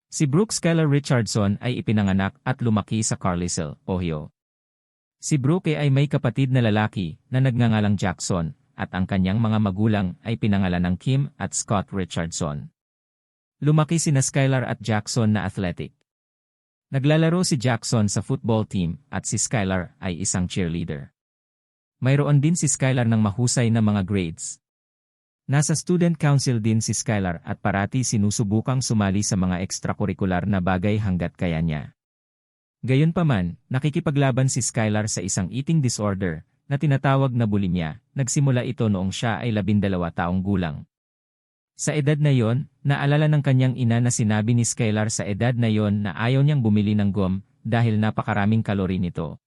Si Brooke Skylar Richardson ay ipinanganak at lumaki sa Carlisle, Ohio. Si Brooke ay may kapatid na lalaki na nagngangalang Jackson at ang kanyang mga magulang ay pinangalan ng Kim at Scott Richardson. Lumaki sina Skylar at Jackson na athletic. Naglalaro si Jackson sa football team at si Skylar ay isang cheerleader. Mayroon din si Skylar ng mahusay na mga grades. Nasa student council din si Skylar at parati sinusubukang sumali sa mga ekstrakurikular na bagay hanggat kaya niya. Gayunpaman, nakikipaglaban si Skylar sa isang eating disorder na tinatawag na bulimia. Nagsimula ito noong siya ay 12 taong gulang. Sa edad na yon, naalala ng kanyang ina na sinabi ni Skylar sa edad na yon na ayaw niyang bumili ng gum dahil napakaraming kalori nito.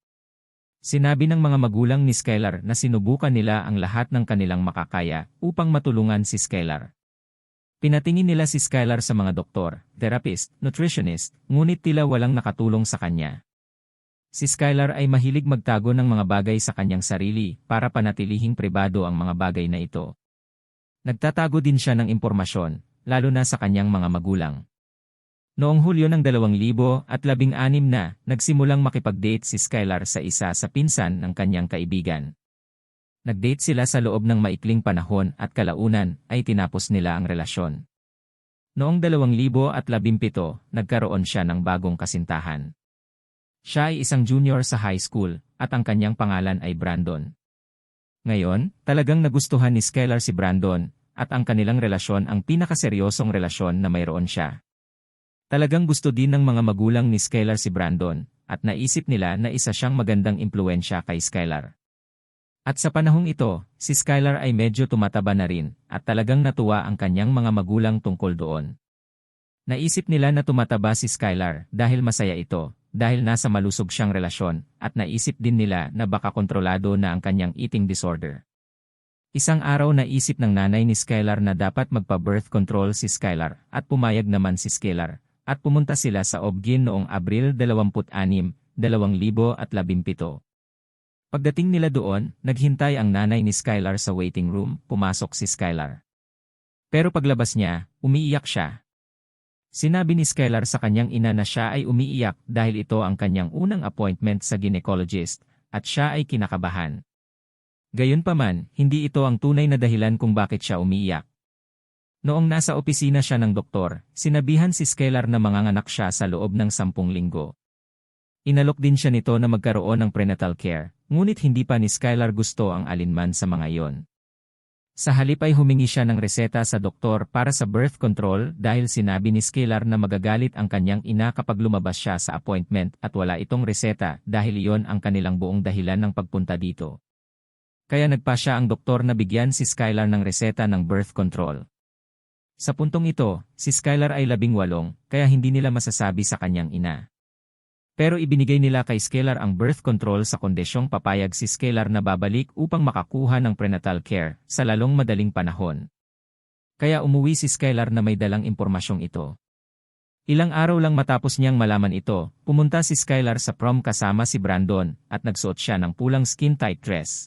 Sinabi ng mga magulang ni Skylar na sinubukan nila ang lahat ng kanilang makakaya upang matulungan si Skylar. Pinatingin nila si Skylar sa mga doktor, therapist, nutritionist, ngunit tila walang nakatulong sa kanya. Si Skylar ay mahilig magtago ng mga bagay sa kanyang sarili para panatilihing pribado ang mga bagay na ito. Nagtatago din siya ng impormasyon, lalo na sa kanyang mga magulang. Noong Hulyo ng 2016 na, nagsimulang makipag-date si Skylar sa isa sa pinsan ng kanyang kaibigan. Nag-date sila sa loob ng maikling panahon at kalaunan ay tinapos nila ang relasyon. Noong 2017, nagkaroon siya ng bagong kasintahan. Siya ay isang junior sa high school at ang kanyang pangalan ay Brandon. Ngayon, talagang nagustuhan ni Skylar si Brandon at ang kanilang relasyon ang pinakaseryosong relasyon na mayroon siya. Talagang gusto din ng mga magulang ni Skylar si Brandon at naisip nila na isa siyang magandang impluwensya kay Skylar. At sa panahong ito, si Skylar ay medyo tumataba na rin at talagang natuwa ang kanyang mga magulang tungkol doon. Naisip nila na tumataba si Skylar dahil masaya ito, dahil nasa malusog siyang relasyon at naisip din nila na baka kontrolado na ang kanyang eating disorder. Isang araw naisip ng nanay ni Skylar na dapat magpa-birth control si Skylar at pumayag naman si Skylar. At pumunta sila sa Obgyn noong Abril 26, 2017. Pagdating nila doon, naghintay ang nanay ni Skylar sa waiting room, pumasok si Skylar. Pero paglabas niya, umiiyak siya. Sinabi ni Skylar sa kanyang ina na siya ay umiiyak dahil ito ang kanyang unang appointment sa gynecologist at siya ay kinakabahan. Gayunpaman, hindi ito ang tunay na dahilan kung bakit siya umiiyak. Noong nasa opisina siya ng doktor, sinabihan si Skylar na manganganak siya sa loob ng 10 linggo. Inalok din siya nito na magkaroon ng prenatal care, ngunit hindi pa ni Skylar gusto ang alinman sa mga iyon. Sa halip ay humingi siya ng reseta sa doktor para sa birth control dahil sinabi ni Skylar na magagalit ang kanyang ina kapag lumabas siya sa appointment at wala itong reseta dahil iyon ang kanilang buong dahilan ng pagpunta dito. Kaya nagpa siya ang doktor na bigyan si Skylar ng reseta ng birth control. Sa puntong ito, si Skylar ay 18, kaya hindi nila masasabi sa kanyang ina. Pero ibinigay nila kay Skylar ang birth control sa kondisyong papayag si Skylar na babalik upang makakuha ng prenatal care sa lalong madaling panahon. Kaya umuwi si Skylar na may dalang impormasyong ito. Ilang araw lang matapos niyang malaman ito, pumunta si Skylar sa prom kasama si Brandon at nagsuot siya ng pulang skin-tight dress.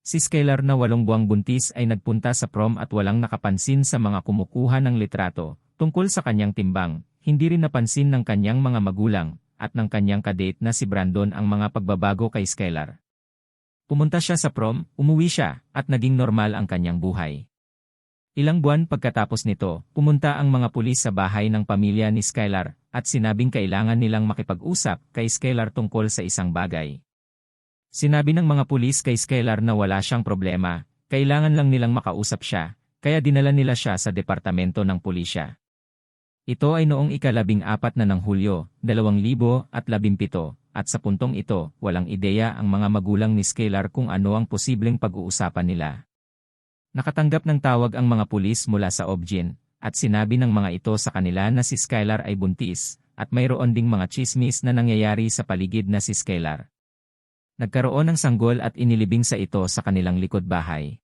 Si Skylar na 8 buwang buntis ay nagpunta sa prom at walang nakapansin sa mga kumukuha ng litrato tungkol sa kanyang timbang, hindi rin napansin ng kanyang mga magulang at ng kanyang kadate na si Brandon ang mga pagbabago kay Skylar. Pumunta siya sa prom, umuwi siya at naging normal ang kanyang buhay. Ilang buwan pagkatapos nito, pumunta ang mga pulis sa bahay ng pamilya ni Skylar at sinabing kailangan nilang makipag-usap kay Skylar tungkol sa isang bagay. Sinabi ng mga pulis kay Skylar na wala siyang problema, kailangan lang nilang makausap siya, kaya dinala nila siya sa departamento ng pulisya. Ito ay noong ika-14 na ng Hulyo, 2017, at sa puntong ito, walang ideya ang mga magulang ni Skylar kung ano ang posibleng pag-uusapan nila. Nakatanggap ng tawag ang mga pulis mula sa Obgyn, at sinabi ng mga ito sa kanila na si Skylar ay buntis, at mayroon ding mga tsismis na nangyayari sa paligid na si Skylar. Nagkaroon ng sanggol at inilibing sa ito sa kanilang likod bahay.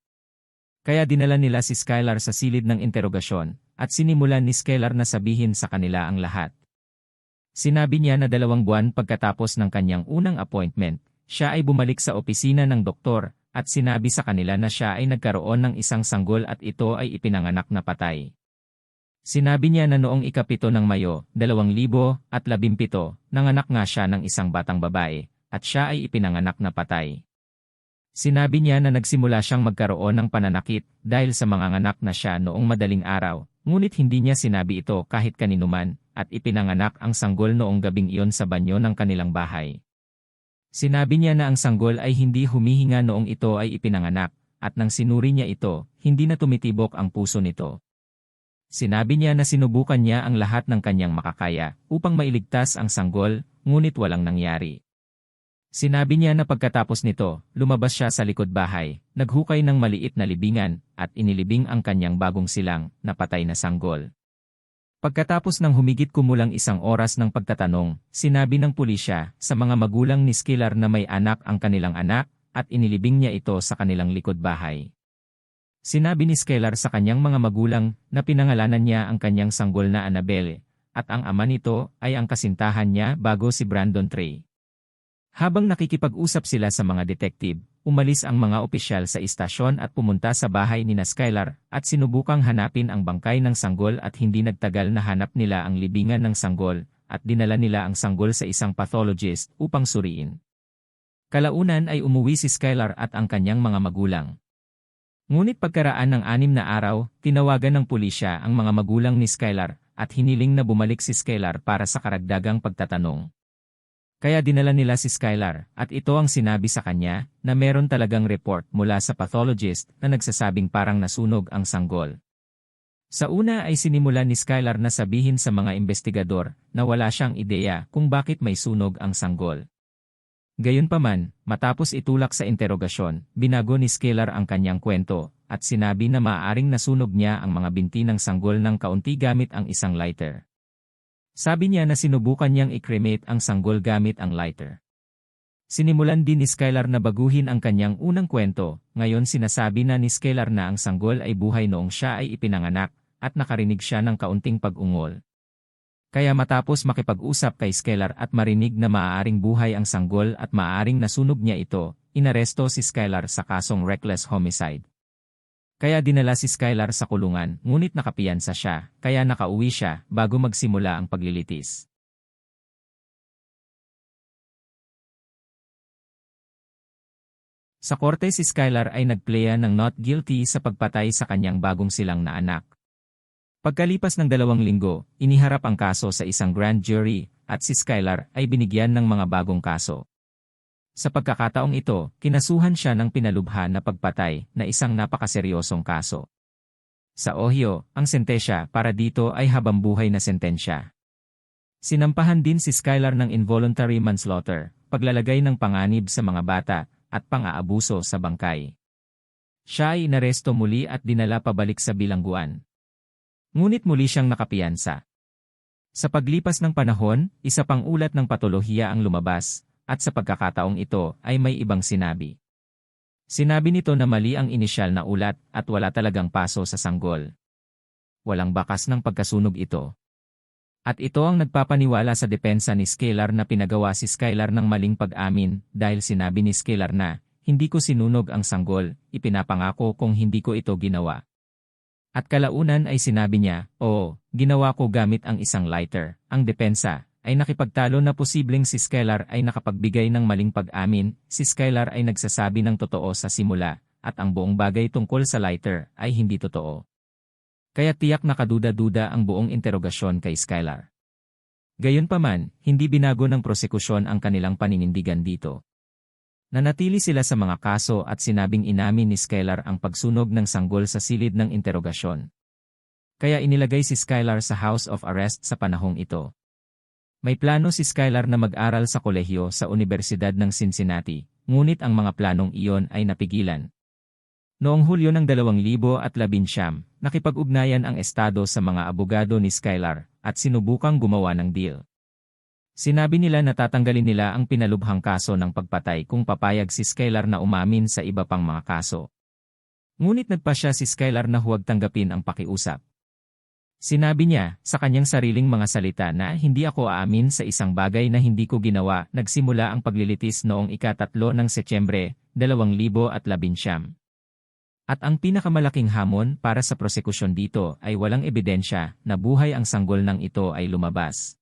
Kaya dinala nila si Skylar sa silid ng interogasyon, at sinimulan ni Skylar na sabihin sa kanila ang lahat. Sinabi niya na 2 buwan pagkatapos ng kanyang unang appointment, siya ay bumalik sa opisina ng doktor, at sinabi sa kanila na siya ay nagkaroon ng isang sanggol at ito ay ipinanganak na patay. Sinabi niya na noong ika-7 ng Mayo, 2017, nanganak nga siya ng isang batang babae, at siya ay ipinanganak na patay. Sinabi niya na nagsimula siyang magkaroon ng pananakit dahil sa mga anak na siya noong madaling araw, ngunit hindi niya sinabi ito kahit kaninuman, at ipinanganak ang sanggol noong gabing iyon sa banyo ng kanilang bahay. Sinabi niya na ang sanggol ay hindi humihinga noong ito ay ipinanganak, at nang sinuri niya ito, hindi na tumitibok ang puso nito. Sinabi niya na sinubukan niya ang lahat ng kanyang makakaya upang mailigtas ang sanggol, ngunit walang nangyari. Sinabi niya na pagkatapos nito, lumabas siya sa likod bahay, naghukay ng maliit na libingan, at inilibing ang kanyang bagong silang na patay na sanggol. Pagkatapos ng humigit kumulang 1 oras ng pagtatanong, sinabi ng pulisya sa mga magulang ni Skylar na may anak ang kanilang anak, at inilibing niya ito sa kanilang likod bahay. Sinabi ni Skylar sa kanyang mga magulang na pinangalanan niya ang kanyang sanggol na Annabelle, at ang ama nito ay ang kasintahan niya bago si Brandon Trey. Habang nakikipag-usap sila sa mga detective, umalis ang mga opisyal sa istasyon at pumunta sa bahay ni Skylar at sinubukang hanapin ang bangkay ng sanggol at hindi nagtagal na hanap nila ang libingan ng sanggol at dinala nila ang sanggol sa isang pathologist upang suriin. Kalaunan ay umuwi si Skylar at ang kanyang mga magulang. Ngunit pagkaraan ng 6 na araw, tinawagan ng pulisya ang mga magulang ni Skylar at hiniling na bumalik si Skylar para sa karagdagang pagtatanong. Kaya dinala nila si Skylar at ito ang sinabi sa kanya na meron talagang report mula sa pathologist na nagsasabing parang nasunog ang sanggol. Sa una ay sinimula ni Skylar na sabihin sa mga investigador na wala siyang ideya kung bakit may sunog ang sanggol. Gayunpaman, matapos itulak sa interogasyon, binago ni Skylar ang kanyang kwento, at sinabi na maaaring nasunog niya ang mga binti ng sanggol ng kaunti gamit ang isang lighter. Sabi niya na sinubukan niyang i-cremate ang sanggol gamit ang lighter. Sinimulan din ni Skylar na baguhin ang kanyang unang kwento, ngayon sinasabi na ni Skylar na ang sanggol ay buhay noong siya ay ipinanganak, at nakarinig siya ng kaunting pag-ungol. Kaya matapos makipag-usap kay Skylar at marinig na maaaring buhay ang sanggol at maaaring nasunog niya ito, inaresto si Skylar sa kasong reckless homicide. Kaya dinala si Skylar sa kulungan, ngunit nakapiyansa siya, kaya nakauwi siya bago magsimula ang paglilitis. Sa korte si Skylar ay nagpleya ng not guilty sa pagpatay sa kanyang bagong silang na anak. Pagkalipas ng 2 linggo, iniharap ang kaso sa isang grand jury, at si Skylar ay binigyan ng mga bagong kaso. Sa pagkakataong ito, kinasuhan siya ng pinalubha na pagpatay na isang napakaseryosong kaso. Sa Ohio, ang sentensya para dito ay habambuhay na sentensya. Sinampahan din si Skylar ng involuntary manslaughter, paglalagay ng panganib sa mga bata, at pang-aabuso sa bangkay. Siya ay inaresto muli at dinala pabalik sa bilangguan. Ngunit muli siyang nakapiyansa. Sa paglipas ng panahon, isa pang ulat ng patolohiya ang lumabas, at sa pagkakataong ito ay may ibang sinabi. Sinabi nito na mali ang inisyal na ulat at wala talagang paso sa sanggol. Walang bakas ng pagkasunog ito. At ito ang nagpapaniwala sa depensa ni Skylar na pinagawa si Skylar ng maling pag-amin dahil sinabi ni Skylar na, "Hindi ko sinunog ang sanggol, ipinapangako kung hindi ko ito ginawa." At kalaunan ay sinabi niya, "Oo, ginawa ko gamit ang isang lighter." Ang depensa ay nakipagtalo na posibleng si Skylar ay nakapagbigay ng maling pag-amin, si Skylar ay nagsasabi ng totoo sa simula, at ang buong bagay tungkol sa lighter ay hindi totoo. Kaya tiyak nakaduda-duda ang buong interogasyon kay Skylar. Gayunpaman, hindi binago ng prosekusyon ang kanilang paninindigan dito. Nanatili sila sa mga kaso at sinabing inamin ni Skylar ang pagsunog ng sanggol sa silid ng interogasyon. Kaya inilagay si Skylar sa house of arrest sa panahong ito. May plano si Skylar na mag-aral sa kolehiyo sa Universidad ng Cincinnati, ngunit ang mga planong iyon ay napigilan. Noong Hulyo ng 2019, nakipag-ugnayan ang estado sa mga abogado ni Skylar at sinubukang gumawa ng deal. Sinabi nila na tatanggalin nila ang pinalubhang kaso ng pagpatay kung papayag si Skylar na umamin sa iba pang mga kaso. Ngunit nagpasya si Skylar na huwag tanggapin ang pakiusap. Sinabi niya sa kanyang sariling mga salita na hindi ako aamin sa isang bagay na hindi ko ginawa. Nagsimula ang paglilitis noong ika-3 ng Setyembre, 2019. At ang pinakamalaking hamon para sa prosekusyon dito ay walang ebidensya na buhay ang sanggol ng ito ay lumabas.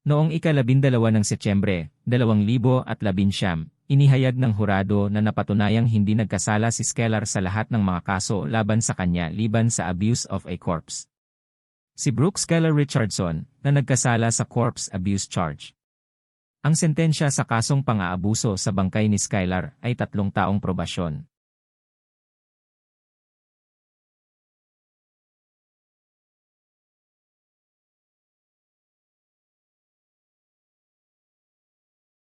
Noong ika-12 ng Setyembre, 2019, inihayag ng hurado na napatunayang hindi nagkasala si Skelar sa lahat ng mga kaso laban sa kanya liban sa abuse of a corpse. Si Brooke Skelar Richardson na nagkasala sa corpse abuse charge. Ang sentensya sa kasong pang-aabuso sa bangkay ni Skylar ay 3 taong probasyon.